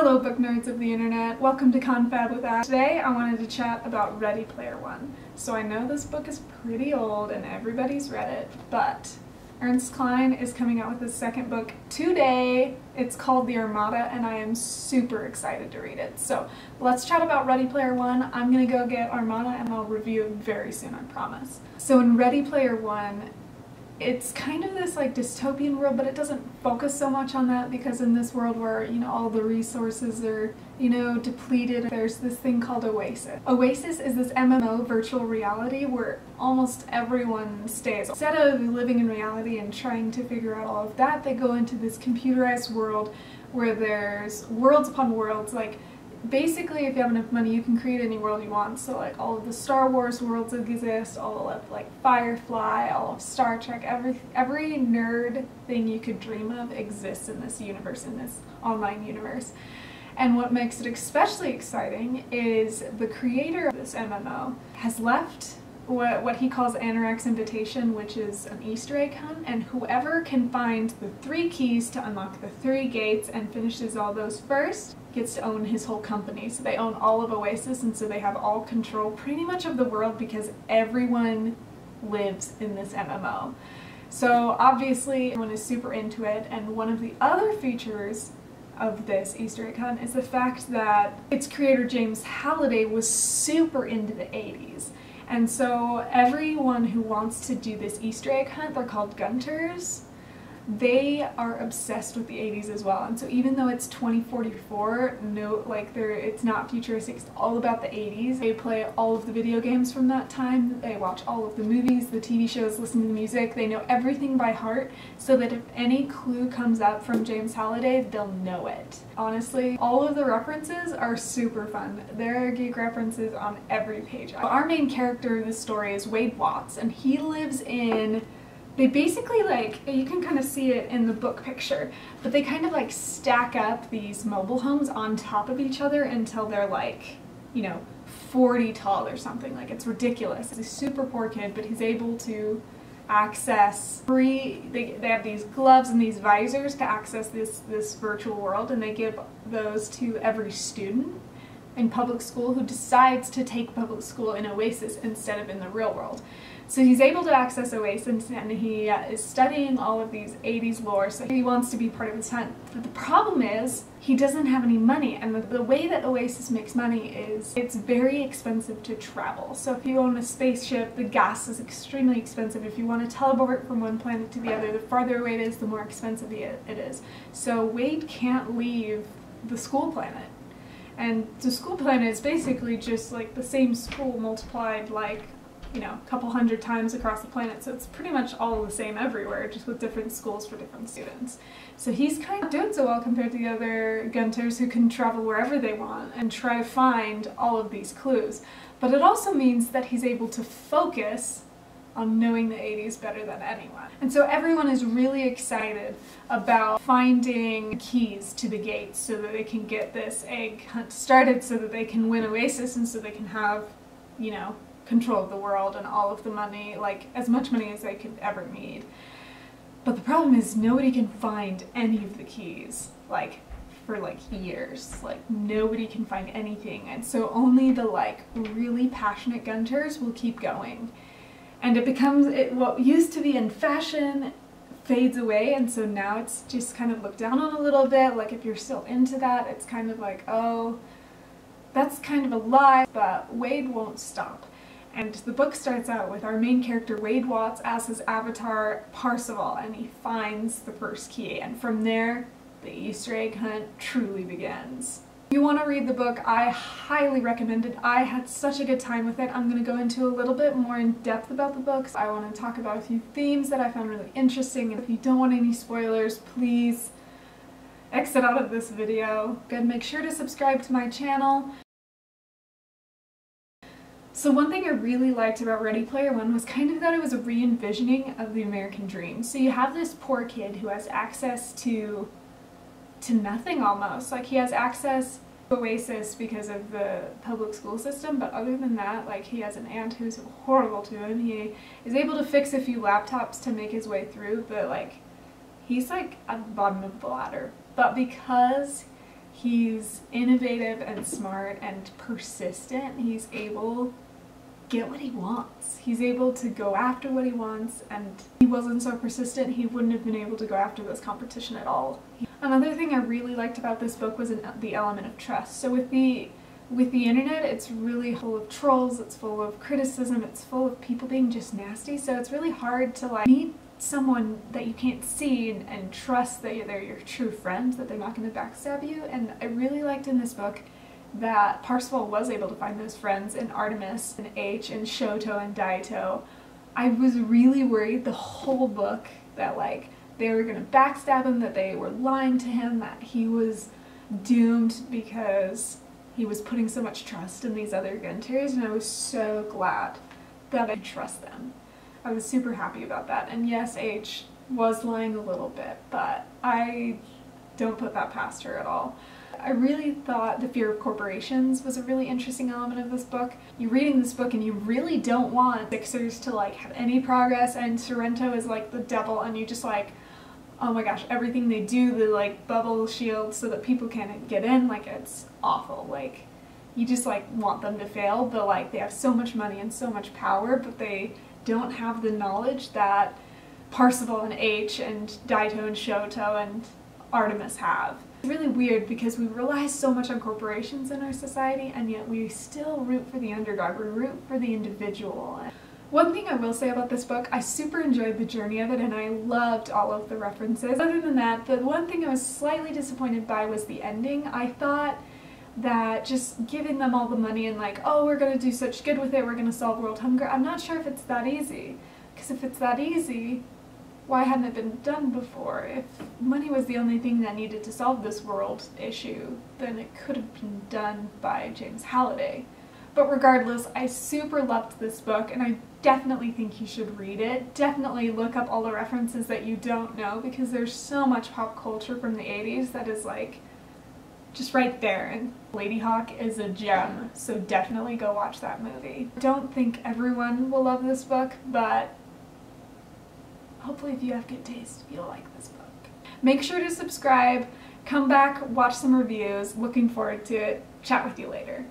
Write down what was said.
Hello book nerds of the internet, welcome to Confab with Ash. Today I wanted to chat about Ready Player One. So I know this book is pretty old and everybody's read it, but Ernest Cline is coming out with his second book today. It's called The Armada and I am super excited to read it. So let's chat about Ready Player One. I'm gonna go get Armada and I'll review it very soon, I promise. So in Ready Player One, it's kind of this like dystopian world, but it doesn't focus so much on that because in this world where, you know, all the resources are, you know, depleted, there's this thing called Oasis. Oasis is this MMO virtual reality where almost everyone stays. Instead of living in reality and trying to figure out all of that, they go into this computerized world where there's worlds upon worlds. Like, basically, if you have enough money, you can create any world you want. So like all of the Star Wars worlds exist, all of like Firefly, all of Star Trek, every nerd thing you could dream of exists in this universe, in this online universe. And what makes it especially exciting is the creator of this MMO has left what he calls Anorak's Invitation, which is an Easter egg hunt, and whoever can find the 3 keys to unlock the 3 gates and finishes all those first gets to own his whole company. So they own all of Oasis, and so they have all control pretty much of the world because everyone lives in this MMO. So obviously everyone is super into it, and one of the other features of this Easter egg hunt is the fact that its creator James Halliday was super into the 80s. And so everyone who wants to do this Easter egg hunt, they're called Gunters, they are obsessed with the 80s as well. And so even though it's 2044, it's not futuristic, it's all about the 80s. They play all of the video games from that time, they watch all of the movies, the TV shows, listen to the music, they know everything by heart, so that if any clue comes up from James Halliday, they'll know it. Honestly, all of the references are super fun. There are geek references on every page. Our main character in this story is Wade Watts, and he lives in, they basically, like, you can kind of see it in the book picture, but they kind of like stack up these mobile homes on top of each other until they're like, you know, 40 tall or something. Like, it's ridiculous. He's a super poor kid, but he's able to access they have these gloves and these visors to access this virtual world, and they give those to every student in public school who decides to take public school in Oasis instead of in the real world. So he's able to access Oasis, and he is studying all of these 80s lore, so he wants to be part of this hunt. But the problem is, he doesn't have any money, and the way that Oasis makes money is it's very expensive to travel. So if you own a spaceship, the gas is extremely expensive. If you want to teleport from one planet to the other, the farther away it is, the more expensive it is. So Wade can't leave the school planet. And the school planet is basically just like the same school multiplied like, you know, a couple hundred times across the planet, so it's pretty much all the same everywhere, just with different schools for different students. So he's kind of doing so well compared to the other Gunters who can travel wherever they want and try to find all of these clues. But it also means that he's able to focus on knowing the 80s better than anyone. And so everyone is really excited about finding keys to the gates so that they can get this egg hunt started, so that they can win Oasis and so they can have, you know, control of the world and all of the money, like as much money as they could ever need. But the problem is nobody can find any of the keys, like for like years. Like nobody can find anything, and so only the like really passionate Gunters will keep going. And it becomes, what used to be in fashion fades away, and so now it's just kind of looked down on a little bit. Like if you're still into that, it's kind of like, oh, that's kind of a lie, but Wade won't stop. And the book starts out with our main character, Wade Watts, as his avatar, Parseval, and he finds the first key, and from there, the Easter egg hunt truly begins. If you want to read the book, I highly recommend it. I had such a good time with it. I'm going to go into a little bit more in depth about the books. I want to talk about a few themes that I found really interesting, and if you don't want any spoilers, please exit out of this video. Good, make sure to subscribe to my channel. So one thing I really liked about Ready Player One was kind of that it was a re-envisioning of the American dream. So you have this poor kid who has access to nothing almost. Like he has access to Oasis because of the public school system, but other than that, like he has an aunt who's horrible to him. He is able to fix a few laptops to make his way through, but like he's like at the bottom of the ladder. But because He's innovative and smart and persistent. He's able to get what he wants. He's able to go after what he wants, and if he wasn't so persistent, he wouldn't have been able to go after this competition at all. Another thing I really liked about this book was the element of trust. So with the internet, it's really full of trolls, it's full of criticism, it's full of people being just nasty, so it's really hard to like meet someone that you can't see and trust that they're your true friend, that they're not going to backstab you. And I really liked in this book that Parsifal was able to find those friends in Artemis and H and Shoto and Daito. I was really worried the whole book that like they were going to backstab him, that they were lying to him, that he was doomed because he was putting so much trust in these other Gunters, and I was so glad that I trust them. I was super happy about that. And yes, H was lying a little bit, but I don't put that past her at all. I really thought the fear of corporations was a really interesting element of this book. You're reading this book and you really don't want Sixers to like have any progress, and Sorrento is like the devil, and you just like, oh my gosh, everything they do, the like bubble shield so that people can't get in, like it's awful. Like you just like want them to fail, but like they have so much money and so much power, but they don't have the knowledge that Parsifal and H and Daito and Shoto and Artemis have. It's really weird because we rely so much on corporations in our society, and yet we still root for the underdog, we root for the individual. One thing I will say about this book, I super enjoyed the journey of it and I loved all of the references. Other than that, the one thing I was slightly disappointed by was the ending. I thought that just giving them all the money and like, oh, we're gonna do such good with it, we're gonna solve world hunger, I'm not sure if it's that easy. Because if it's that easy, why hadn't it been done before? If money was the only thing that needed to solve this world issue, then it could have been done by James Halliday. But regardless, I super loved this book, and I definitely think you should read it. Definitely look up all the references that you don't know, because there's so much pop culture from the 80s that is like just right there, and Lady Hawk is a gem, so definitely go watch that movie. I don't think everyone will love this book, but hopefully if you have good taste, you'll like this book. Make sure to subscribe, come back, watch some reviews, looking forward to it, chat with you later.